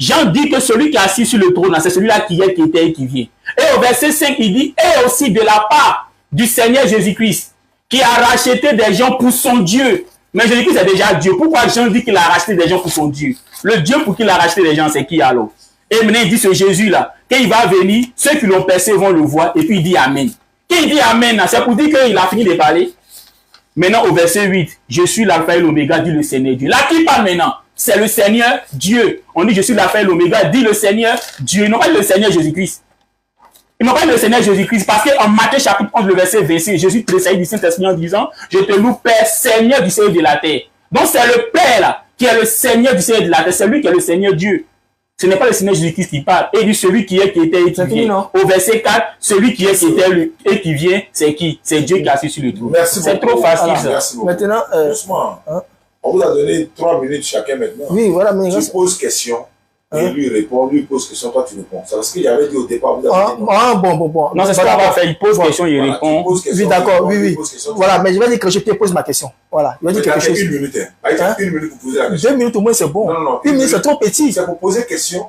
Jean dit que celui qui est assis sur le trône, c'est celui-là qui est, qui était et qui vient. Et au verset 5, il dit, et aussi de la part du Seigneur Jésus-Christ, qui a racheté des gens pour son Dieu. Mais Jésus-Christ est déjà Dieu. Pourquoi Jean dit qu'il a racheté des gens pour son Dieu? Le Dieu pour qui il a racheté des gens, c'est qui alors? Et maintenant, il dit ce Jésus-là, quand il va venir, ceux qui l'ont percé vont le voir, et puis il dit Amen. Quand il dit Amen, c'est pour dire qu'il a fini de parler. Maintenant, au verset 8, je suis l'alpha et l'oméga, dit le Seigneur Dieu. Là, qui parle maintenant? C'est le Seigneur Dieu. On dit je suis l'alpha et l'oméga, dit le Seigneur Dieu. Ils n'ont pas dit le Seigneur Jésus-Christ. Ils n'ont pas dit le Seigneur Jésus-Christ parce qu'en Matthieu chapitre 11, le verset 26, Jésus tressaillit du Saint-Esprit en disant, je te loue Père, Seigneur du ciel et de la terre. Donc c'est le Père là, qui est le Seigneur du ciel et de la terre. C'est lui qui est le Seigneur Dieu. Ce n'est pas le Seigneur Jésus-Christ qui parle. Et il dit celui qui est, qui était et qui vient. Au verset 4, celui qui est, qui était et qui vient, c'est qui? C'est Dieu qui est assis sur le trône. C'est trop facile ça. Merci beaucoup. Maintenant, doucement. On vous a donné 3 minutes chacun maintenant. Oui, voilà, mais tu poses question et lui répond, lui pose question, toi tu réponds. C'est ce qu'il avait dit au départ. Vous avez dit bon. Non, c'est ce qu'on va faire. Il pose question, il répond. Oui, d'accord, oui. Voilà, mais je vais dire que je te pose ma question. Voilà, je vais dire quelque chose. Une minute, hein. Une minute pour poser la question. 2 minutes au moins, c'est bon. Non. 1 minute, c'est trop petit. C'est pour poser question.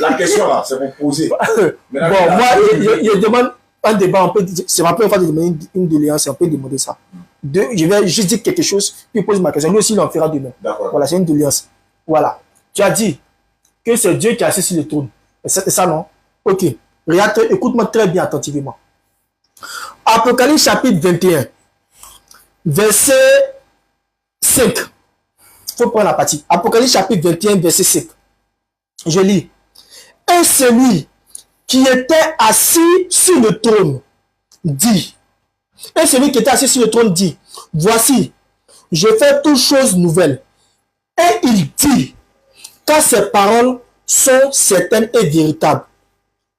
La question là, c'est pour poser. Bon, moi, je demande un débat, c'est ma première fois de demander une doléance, on peut demander ça. Je vais juste dire quelque chose, puis poser ma question. Lui aussi, il en fera demain. Voilà, c'est une doléance. Voilà. Tu as dit que c'est Dieu qui est assis sur le trône. C'est ça, non? Ok. Regarde, écoute-moi très bien attentivement. Apocalypse chapitre 21, verset 5. Il faut prendre la partie. Apocalypse chapitre 21, verset 5. Je lis. Et celui qui était assis sur le trône dit. Et celui qui était assis sur le trône dit, voici, je fais toutes choses nouvelles. Et il dit, car ces paroles sont certaines et véritables.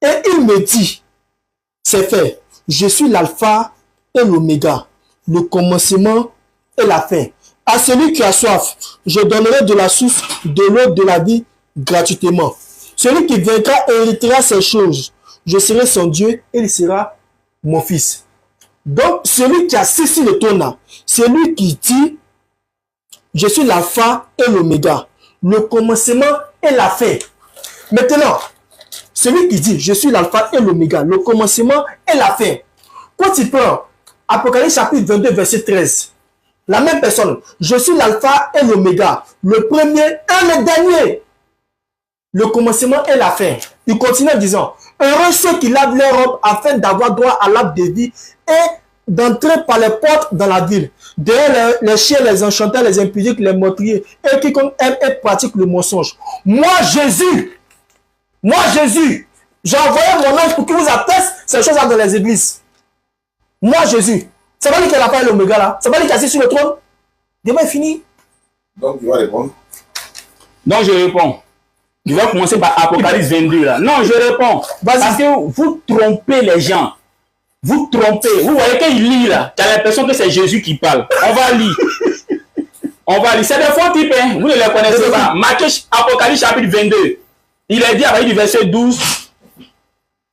Et il me dit, c'est fait, je suis l'alpha et l'oméga, le commencement et la fin. À celui qui a soif, je donnerai de la source de l'eau de la vie gratuitement. Celui qui vaincra héritera ces choses. Je serai son Dieu et il sera mon fils. Donc, celui qui a assis sur le trône, c'est lui qui dit, je suis l'alpha et l'oméga, le commencement et la fin. Maintenant, celui qui dit, je suis l'alpha et l'oméga, le commencement et la fin. Quand tu prends Apocalypse chapitre 22, verset 13, la même personne, je suis l'alpha et l'oméga, le premier et le dernier, le commencement et la fin. Il continue en disant, heureux ceux qui lavent leurs robes afin d'avoir droit à l'arbre de vie et d'entrer par les portes dans la ville. Derrière les chiens, les enchanteurs, les impudiques, les meurtriers et quiconque aime et pratique le mensonge. Moi, Jésus, j'ai envoyé mon ange pour qu'il vous atteste ces choses-là dans les églises. Moi, Jésus. C'est pas lui qui a la fin et l'oméga là. C'est pas lui qui est assis sur le trône. Demain est fini. Donc, tu vas répondre. Donc, je réponds. Je vais commencer par Apocalypse 22 là. Non, je réponds. Parce que vous trompez les gens. Vous trompez. Vous voyez qu'il lit là. Tu as l'impression que c'est Jésus qui parle. On va lire. C'est des faux types. Hein. Vous ne les connaissez pas. Matthieu, Apocalypse chapitre 22. Il est dit à partir du verset 12.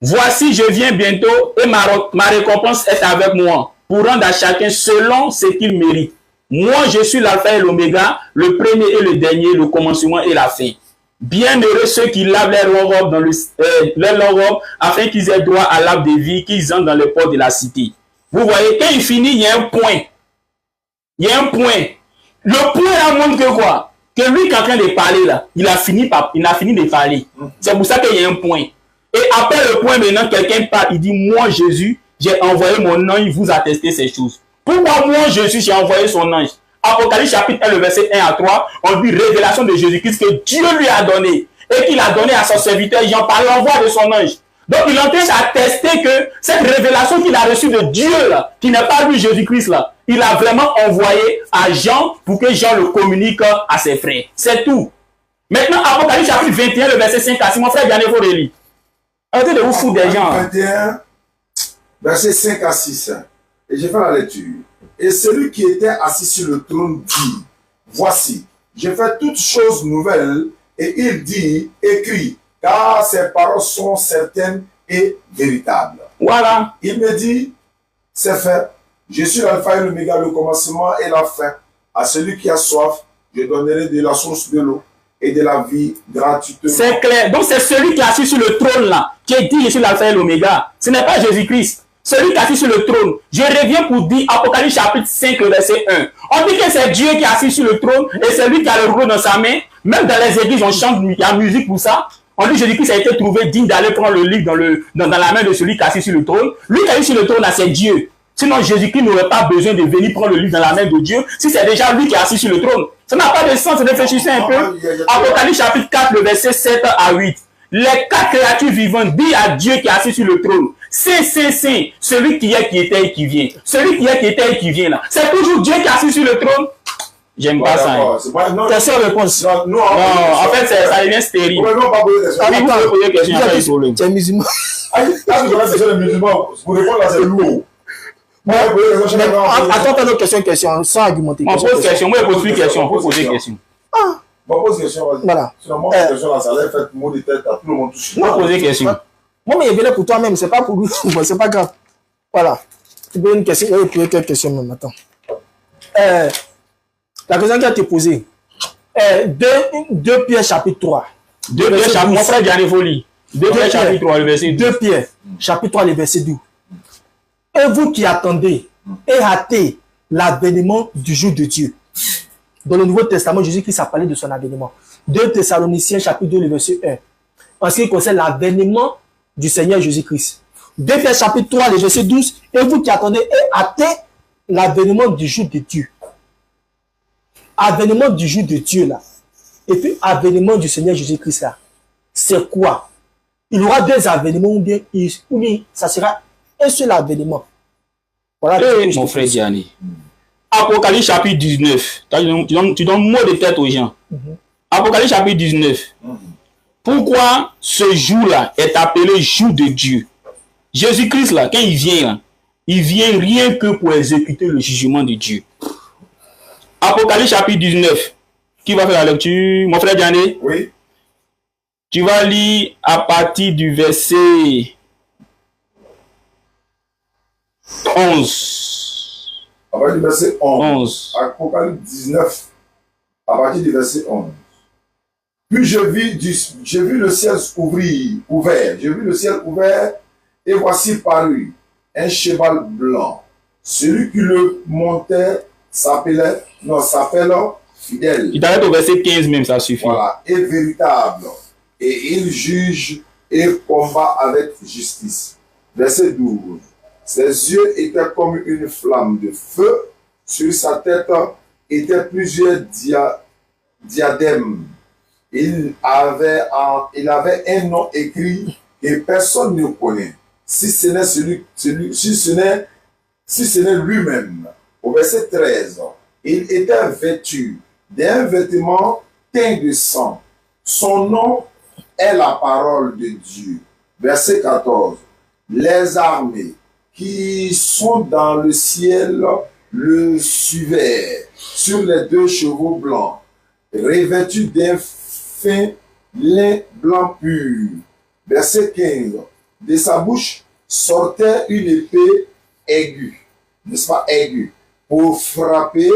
Voici, je viens bientôt et ma récompense est avec moi pour rendre à chacun selon ce qu'il mérite. Moi, je suis l'alpha et l'oméga, le premier et le dernier, le commencement et la fin. Bienheureux ceux qui lavent leurs robes afin qu'ils aient droit à l'arbre de vie, qu'ils entrent dans les portes de la cité. Vous voyez, quand il finit, il y a un point. Il y a un point. Le point là montre que quoi? Que lui qui est en train de parler là, il a fini de parler. C'est pour ça qu'il y a un point. Et après le point maintenant, quelqu'un parle, il dit, moi Jésus, j'ai envoyé mon ange vous attester ces choses. Pourquoi moi Jésus, j'ai envoyé son ange? Apocalypse chapitre 1, le verset 1 à 3, on dit révélation de Jésus-Christ que Dieu lui a donné et qu'il a donné à son serviteur Jean par l'envoi de son ange. Donc il est en train d'attester que cette révélation qu'il a reçue de Dieu là, qui n'est pas lui Jésus-Christ là, il a vraiment envoyé à Jean pour que Jean le communique à ses frères. C'est tout. Maintenant, Apocalypse chapitre 21, le verset 5 à 6, mon frère Diane Foreli. Arrêtez de vous foutre des gens. 21, verset 5 à 6. Et je fais la lecture. Et celui qui était assis sur le trône dit, voici, je fais toutes choses nouvelles. Et il dit, écris, car ces paroles sont certaines et véritables. Voilà. Il me dit, c'est fait. Je suis l'alpha et l'oméga, le commencement et la fin. À celui qui a soif, je donnerai de la source de l'eau. et de la vie gratuitement. C'est clair. Donc c'est celui qui est assis sur le trône là, qui est dit, je suis l'alpha et l'oméga. Ce n'est pas Jésus-Christ. Celui qui est assis sur le trône. Je reviens pour dire Apocalypse chapitre 5, le verset 1. On dit que c'est Dieu qui est assis sur le trône et c'est lui qui a le rouleau dans sa main. Même dans les églises, on chante la musique pour ça. On dit que Jésus-Christ a été trouvé digne d'aller prendre le livre dans la main de celui qui est assis sur le trône. Lui qui est assis sur le trône là, c'est Dieu. Sinon, Jésus-Christ n'aurait pas besoin de venir prendre le livre dans la main de Dieu si c'est déjà lui qui est assis sur le trône. Ça n'a pas de sens, réfléchissez un peu. Apocalypse chapitre 4, le verset 7 à 8. Les 4 créatures vivantes disent à Dieu qui est assis sur le trône. C'est celui qui est, qui était et qui vient. Celui qui est, qui était et qui vient là. C'est toujours Dieu qui est assis sur le trône. J'aime pas ça. Question réponse. Non, en fait, ça devient stérile. Attends, tu es musulman. Pour répondre à ces lourds. Attends, pas notre question, sans argumenter. On pose question, moi je pose une question, on pose poser question. Pose question, vas-y. Voilà. Sinon, moi, question là, ça allait faire mot de tête à tout le monde touché. Moi, poser question. Moi, mais il venait pour toi-même, c'est pas pour lui, c'est pas grave. Voilà. Tu peux une question, il peut quelques questions même, attends. La question qui a été posée. 2 Pierre chapitre 3. 2 Pierre chapitre 3, mon frère Gianni Foli. 2 Pierre chapitre 3, le verset 12. 2 Pierre chapitre 3, le verset 12. Et vous qui attendez et hâtez l'avènement du jour de Dieu. Dans le Nouveau Testament, Jésus-Christ a parlé de son avènement. 2 Thessaloniciens chapitre 2, le verset 1. En ce qui concerne l'avènement du Seigneur Jésus-Christ. 2 Pierre chapitre 3, le verset 12. Et vous qui attendez et hâtez l'avènement du jour de Dieu. Avènement du jour de Dieu là. Et puis avènement du Seigneur Jésus-Christ là. C'est quoi? Il y aura 2 avènements ou bien ça sera un seul avènement. Voilà. Mon frère Gianni. Apocalypse chapitre 19. Tu donnes mot de tête aux gens. Apocalypse chapitre 19. Pourquoi ce jour-là est appelé jour de Dieu? Jésus-Christ là, quand il vient rien que pour exécuter le jugement de Dieu. Apocalypse chapitre 19. Qui va faire la lecture? Mon frère Gianni? Oui. Tu vas lire à partir du verset 11. À partir du verset 11. Apocalypse 19. À partir du verset 11. Puis j'ai vu le ciel ouvert. J'ai vu le ciel ouvert et voici paru un cheval blanc. Celui qui le montait s'appelle fidèle. Il t'arrête au verset 15 même, ça suffit. Voilà, et véritable. Et il juge et combat avec justice. Verset 12. Ses yeux étaient comme une flamme de feu. Sur sa tête étaient plusieurs diadèmes. Il avait un nom écrit et personne ne connaît. Si ce n'est lui-même. Au verset 13. Il était vêtu d'un vêtement teint de sang. Son nom est la parole de Dieu. Verset 14. Les armées qui sont dans le ciel le suivaient sur les 2 chevaux blancs, revêtus d'un fin lin blanc pur. Verset 15. De sa bouche sortait une épée aiguë, n'est-ce pas, aiguë, pour frapper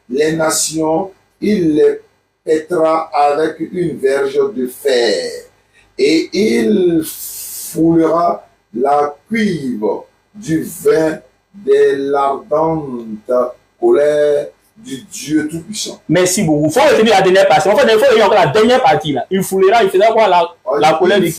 les nations. Il les pètera avec une verge de fer, et il foulera la cuivre du vin de l'ardente colère du Dieu Tout-Puissant. Merci beaucoup. Il faut retenir la dernière partie. En fait, il faut retenir encore la dernière partie là. Il foulera, il faisra quoi la colère du